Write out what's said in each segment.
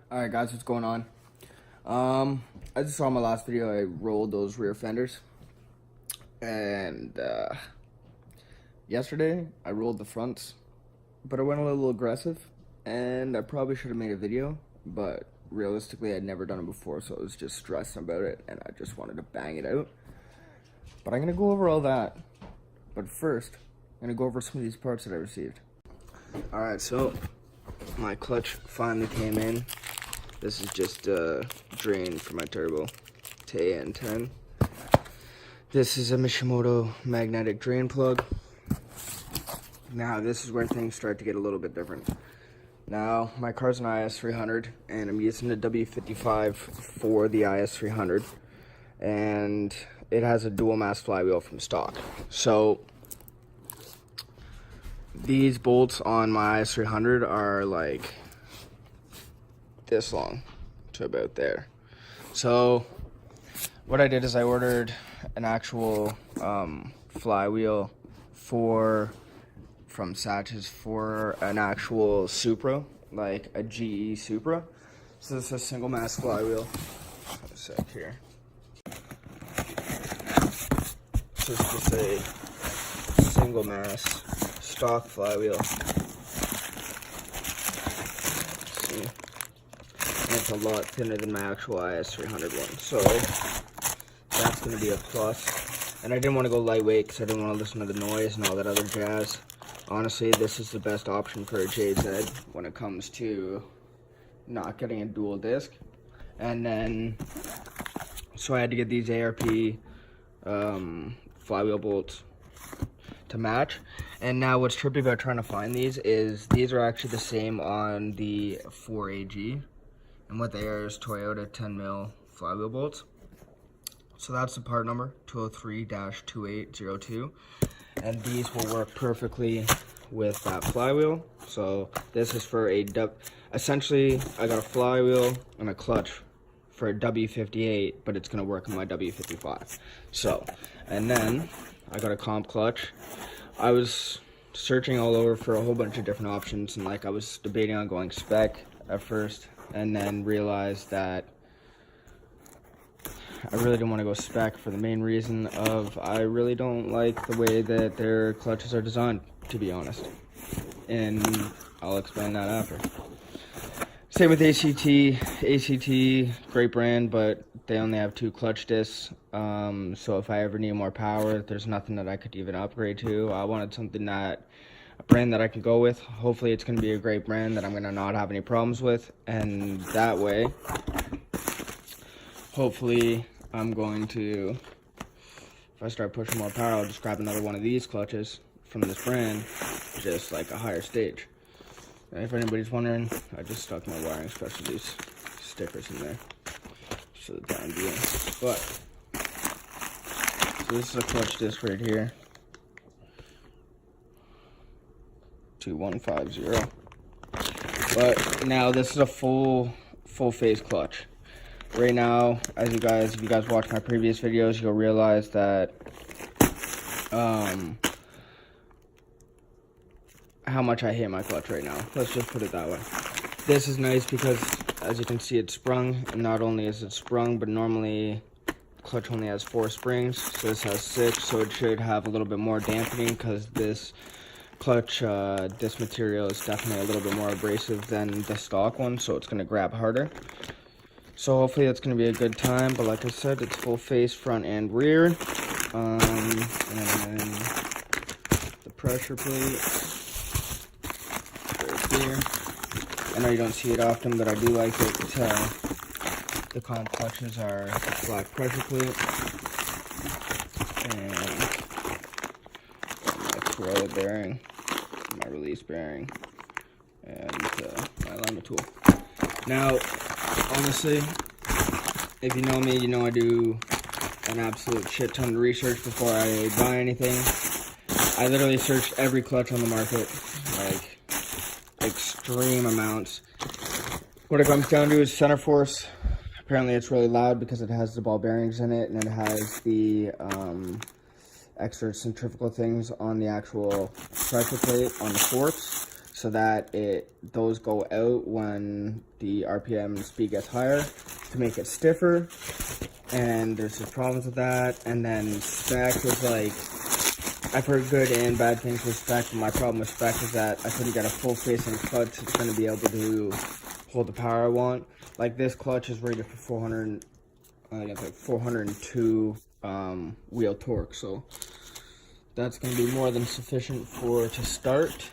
Alright guys, what's going on? I just saw in my last video I rolled those rear fenders. And yesterday I rolled the fronts, but I went a little aggressive and I probably should have made a video, but realistically I'd never done it before, so I was just stressing about it and I just wanted to bang it out. But I'm gonna go over all that. But first, I'm gonna go over some of these parts that I received. Alright, so my clutch finally came in. This is just a drain for my turbo to AN10. This is a Mishimoto magnetic drain plug. Now this is where things start to get a little bit different. Now my car's an IS300 and I'm using the W55 for the IS300, and it has a dual mass flywheel from stock. So these bolts on my IS300 are like this long to about there. So what I did is I ordered an actual flywheel from Satch's for an actual Supra, like a GE Supra. So this is a single mass flywheel. A sec here. This is just a single mass stock flywheel. See? It's a lot thinner than my actual IS300 one, so that's going to be a plus. And I didn't want to go lightweight because I didn't want to listen to the noise and all that other jazz. Honestly, this is the best option for a JZ when it comes to not getting a dual disc. And then, so I had to get these ARP flywheel bolts to match. And now what's trippy about trying to find these is these are actually the same on the 4AG. And what they are is Toyota 10mm flywheel bolts. So that's the part number, 203-2802. And these will work perfectly with that flywheel. So this is for essentially I got a flywheel and a clutch for a W58, but it's gonna work on my W55. So, and then I got a comp clutch. I was searching all over for a whole bunch of different options, and like I was debating on going spec at first, and then realized that I really didn't want to go spec for the main reason of I really don't like the way that their clutches are designed, to be honest. And I'll explain that after. Same with ACT. ACT, great brand, but they only have 2 clutch discs. So if I ever need more power, there's nothing that I could even upgrade to. I wanted something a brand that I can go with. Hopefully it's going to be a great brand that I'm going to not have any problems with. And that way, hopefully I'm going to, if I start pushing more power, I'll just grab another one of these clutches from this brand, just like a higher stage. And if anybody's wondering, I just stuck my wiring specialties stickers in there for the time being. But so this is a clutch disc right here, 2150. But now this is a full face clutch. Right now, if you guys watch my previous videos, you'll realize that how much I hate my clutch right now. Let's just put it that way. This is nice because, as you can see, it's sprung, and not only is it sprung, but normally the clutch only has 4 springs, so this has 6, so it should have a little bit more dampening because this clutch disc material is definitely a little bit more abrasive than the stock one, so it's going to grab harder. So hopefully that's going to be a good time, but like I said, it's full face, front and rear. And then the pressure plate right here. I know you don't see it often, but I do like it. The comp clutches are black pressure plate. And my throw bearing, my release bearing, and my alignment tool. Now, honestly, if you know me, you know I do an absolute shit ton of research before I buy anything. I literally searched every clutch on the market, like extreme amounts. What it comes down to is center force. Apparently it's really loud because it has the ball bearings in it, and it has the extra centrifugal things on the actual pressure plate on the forks. so that those go out when the RPM speed gets higher to make it stiffer. And there's some problems with that. And then spec is like, I've heard good and bad things with spec, but my problem with spec is that I couldn't get a full facing clutch that's going to be able to hold the power I want. Like this clutch is rated for 400, I think it's like 402 wheel torque, so that's going to be more than sufficient to start.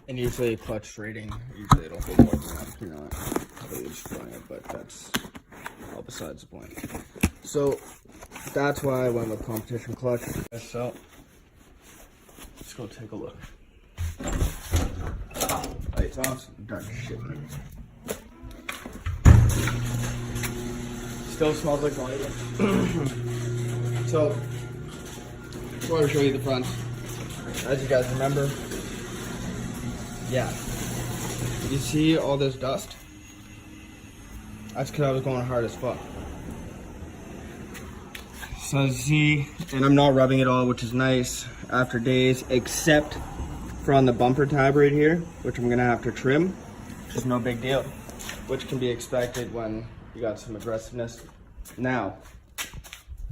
And usually a clutch rating, usually it'll hold more than that, you know, totally destroying it, but that's all besides the point. So that's why I went with competition clutch. So let's go take a look. Lights off, dark shit. Still smells like light. So I want to show you the front. As you guys remember, yeah, you see all this dust? That's because I was going hard as fuck. So as you see, and I'm not rubbing it all, which is nice after days, except for on the bumper tab right here, which I'm gonna have to trim, which is no big deal, which can be expected when you got some aggressiveness. Now,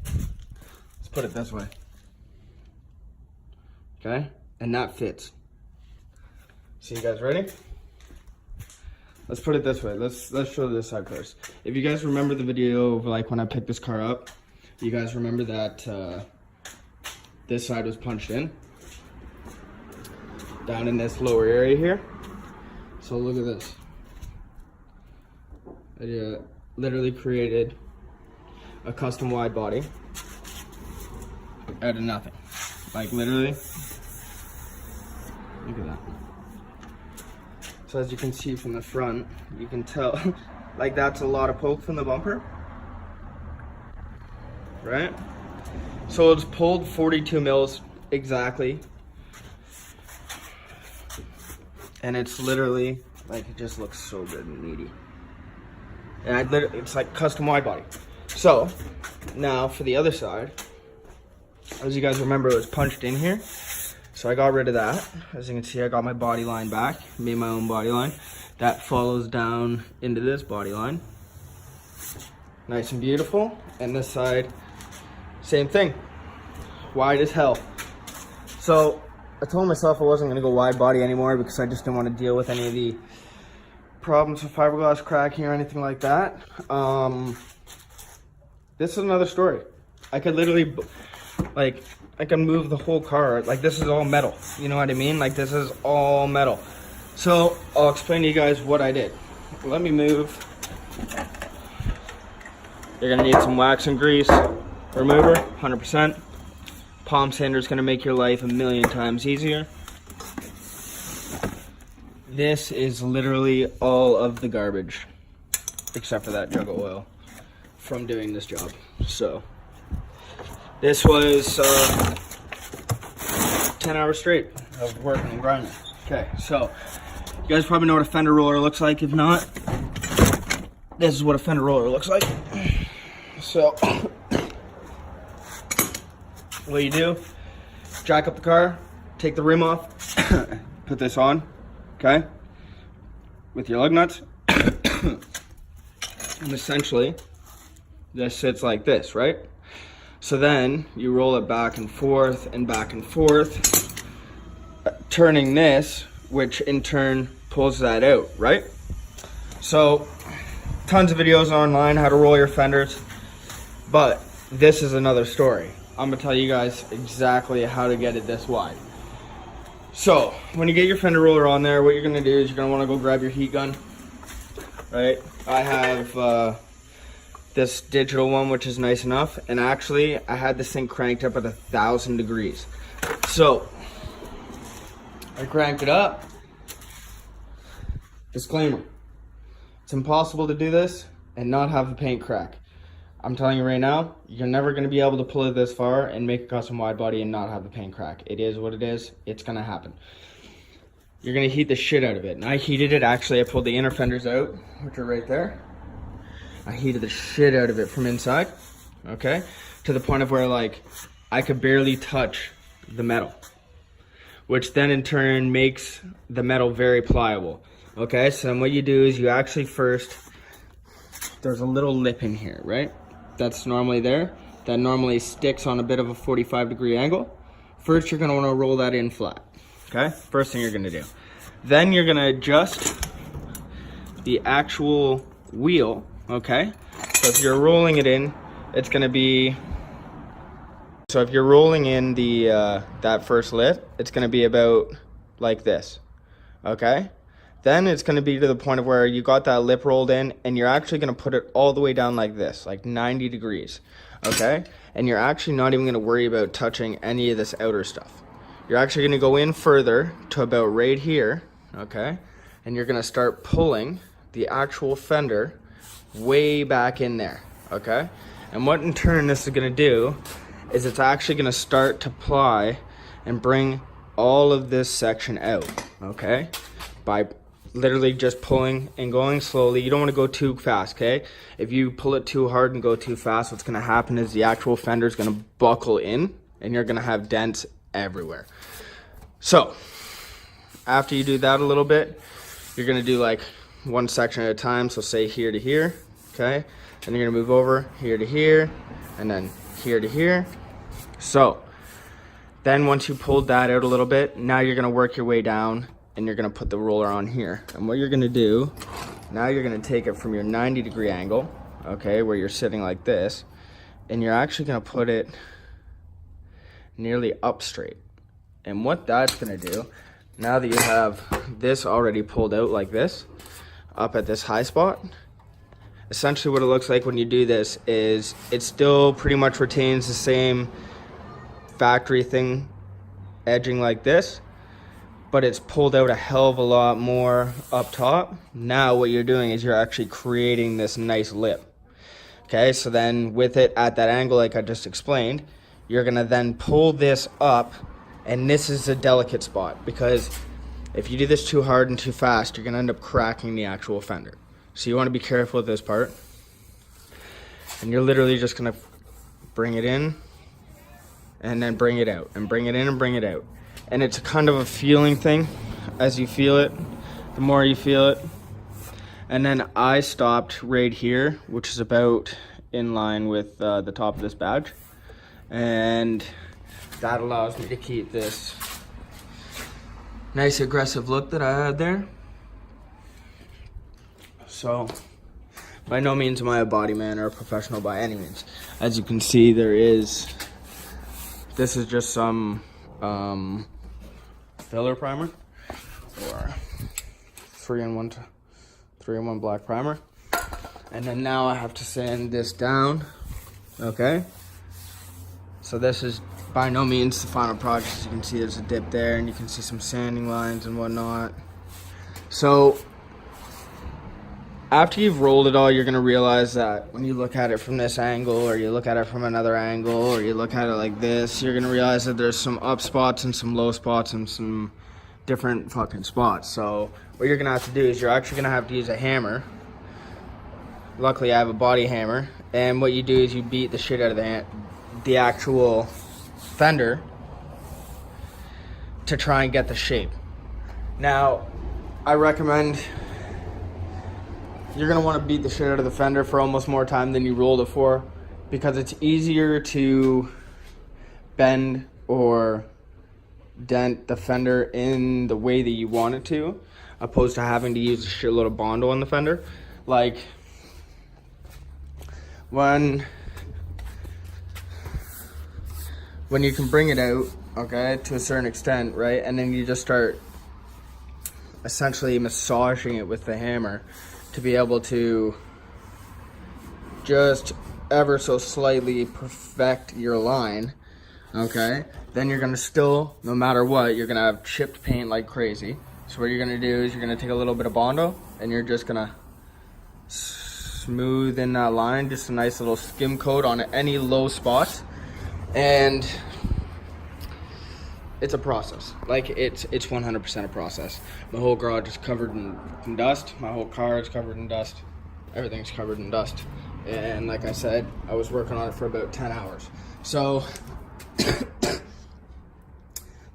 let's put it this way, okay? And that fits. So you guys ready? Let's put it this way. Let's show this side first. If you guys remember the video of like when I picked this car up, you guys remember that this side was punched in down in this lower area here. So look at this. I literally created a custom wide body out of nothing. Like literally, look at that. So as you can see from the front, you can tell like that's a lot of poke from the bumper, right? So it's pulled 42 mils exactly. And it's literally like, it just looks so good and needy. And it's like custom wide body. So now for the other side, as you guys remember, it was punched in here. So I got rid of that. As you can see, I got my body line back, made my own body line. That follows down into this body line. Nice and beautiful. And this side, same thing, wide as hell. So I told myself I wasn't gonna go wide body anymore because I just didn't want to deal with any of the problems with fiberglass cracking or anything like that. This is another story. I could literally, like, I can move the whole car. Like, this is all metal, you know what I mean? Like, this is all metal. So I'll explain to you guys what I did. Let me move. You're gonna need some wax and grease remover, 100%. Palm sander is gonna make your life a million times easier. This is literally all of the garbage, except for that jug of oil from doing this job. So this was 10 hours straight of working and grinding. Okay, so you guys probably know what a fender roller looks like. If not, this is what a fender roller looks like. So what you do, jack up the car, take the rim off, put this on, okay, with your lug nuts, and essentially this sits like this, right? So then you roll it back and forth, turning this, which in turn pulls that out, right? So tons of videos online how to roll your fenders, but this is another story. I'm gonna tell you guys exactly how to get it this wide. So when you get your fender roller on there, what you're gonna do is you're gonna wanna go grab your heat gun, right? I have this digital one, which is nice enough. And actually I had this thing cranked up at 1,000 degrees. So I cranked it up. Disclaimer, it's impossible to do this and not have the paint crack. I'm telling you right now, you're never going to be able to pull it this far and make a custom wide body and not have the paint crack. It is what it is. It's going to happen. You're going to heat the shit out of it. And I heated it. Actually, I pulled the inner fenders out, which are right there. I heated the shit out of it from inside, okay? To the point of where, like, I could barely touch the metal. which then in turn makes the metal very pliable. Okay, so then what you do is you actually first, there's a little lip in here, right? That's normally there. That normally sticks on a bit of a 45-degree angle. First, you're gonna wanna roll that in flat, okay? First thing you're gonna do. Then you're gonna adjust the actual wheel, okay? So if you're rolling it in, it's gonna be, so if you're rolling in the that first lip, it's gonna be about like this, okay? Then it's gonna be to the point of where you got that lip rolled in and you're actually gonna put it all the way down like this, like 90 degrees, okay? And you're actually not even gonna worry about touching any of this outer stuff. You're actually gonna go in further to about right here, okay? And you're gonna start pulling the actual fender way back in there, okay? And what in turn this is gonna do is it's actually gonna start to ply and bring all of this section out, okay? By literally just pulling and going slowly. You don't wanna go too fast, okay? If you pull it too hard and go too fast, what's gonna happen is the actual fender is gonna buckle in and you're gonna have dents everywhere. So, after you do that a little bit, you're gonna do like one section at a time. So say here to here, okay? Then you're gonna move over here to here, and then here to here. So then once you pulled that out a little bit, now you're gonna work your way down and you're gonna put the roller on here. And what you're gonna do, now you're gonna take it from your 90-degree angle, okay, where you're sitting like this, and you're actually gonna put it nearly up straight. And what that's gonna do, now that you have this already pulled out like this, up at this high spot, essentially what it looks like when you do this is it still pretty much retains the same factory thing edging like this, but it's pulled out a hell of a lot more up top. Now what you're doing is you're actually creating this nice lip. Okay, so then with it at that angle like I just explained, you're gonna then pull this up, and this is a delicate spot because if you do this too hard and too fast, you're gonna end up cracking the actual fender. So you wanna be careful with this part. And you're literally just gonna bring it in and then bring it out and bring it in and bring it out. And it's kind of a feeling thing. As you feel it, the more you feel it. And then I stopped right here, which is about in line with the top of this badge. And that allows me to keep this nice aggressive look that I had there. So, by no means am I a body man or a professional by any means. As you can see, this is just some filler primer, or 3-in-1 black primer. And then now I have to sand this down, okay? So this is by no means the final project. As you can see, there's a dip there, and you can see some sanding lines and whatnot. So after you've rolled it all, you're gonna realize that when you look at it from this angle, or you look at it from another angle, or you look at it like this, you're gonna realize that there's some up spots and some low spots and some different fucking spots. So what you're gonna have to do is you're actually gonna have to use a hammer. Luckily I have a body hammer, and what you do is you beat the shit out of the actual fender to try and get the shape. Now, I recommend you're gonna wanna beat the shit out of the fender for almost more time than you rolled it for, because it's easier to bend or dent the fender in the way that you want it to, opposed to having to use a shitload of Bondo on the fender. Like, when you can bring it out, okay, to a certain extent, right, and then you just start essentially massaging it with the hammer to be able to just ever so slightly perfect your line, okay, then you're gonna still, no matter what, you're gonna have chipped paint like crazy. So what you're gonna do is you're gonna take a little bit of Bondo and you're just gonna smooth in that line, just a nice little skim coat on any low spots. And it's a process. Like, it's 100% a process. My whole garage is covered in dust. My whole car is covered in dust. Everything's covered in dust. And like I said, I was working on it for about 10 hours. So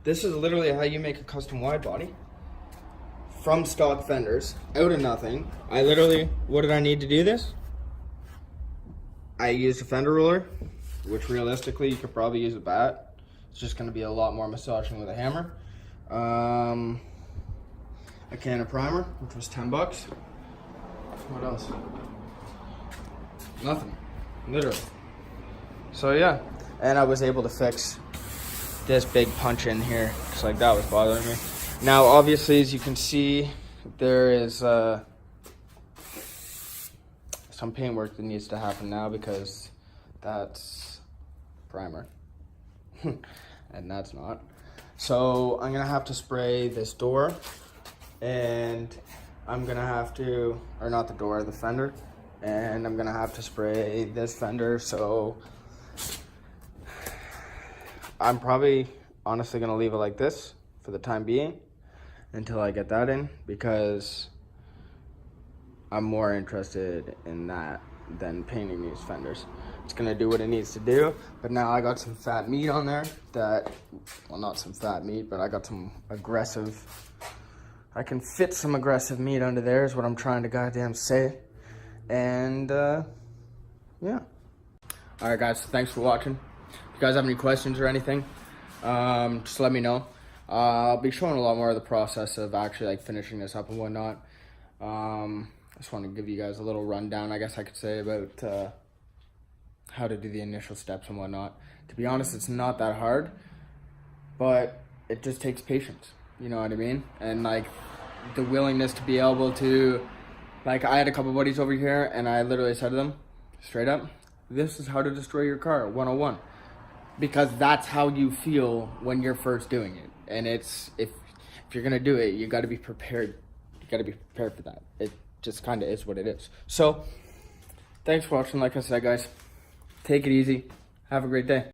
This is literally how you make a custom wide body. From stock fenders, out of nothing. What did I need to do this? I used a fender ruler, which realistically you could probably use a bat. It's just gonna be a lot more massaging with a hammer. A can of primer, which was 10 bucks. What else? Nothing, literally. So yeah, and I was able to fix this big punch in here, because like that was bothering me. Now, obviously, as you can see, there is some paint work that needs to happen now, because that's primer and that's not. So I'm gonna have to spray this door, and I'm gonna have to, or not the door, the fender, and I'm gonna have to spray this fender. So I'm probably honestly gonna leave it like this for the time being until I get that in, because I'm more interested in that than painting these fenders. It's gonna do what it needs to do, but now I got some fat meat on there that, well, not some fat meat, but I got some aggressive, I can fit some aggressive meat under there is what I'm trying to goddamn say. And yeah. All right, guys, thanks for watching. If you guys have any questions or anything, just let me know. I'll be showing a lot more of the process of actually like finishing this up and whatnot. I just want to give you guys a little rundown, I guess I could say, about how to do the initial steps and whatnot. To be honest, it's not that hard, but it just takes patience. You know what I mean? And like the willingness to be able to, like, I had a couple buddies over here and I literally said to them straight up, this is how to destroy your car 101. Because that's how you feel when you're first doing it. And it's, if you're gonna do it, you gotta be prepared. You gotta be prepared for that. It just kinda is what it is. So, thanks for watching. Like I said, guys, take it easy. Have a great day.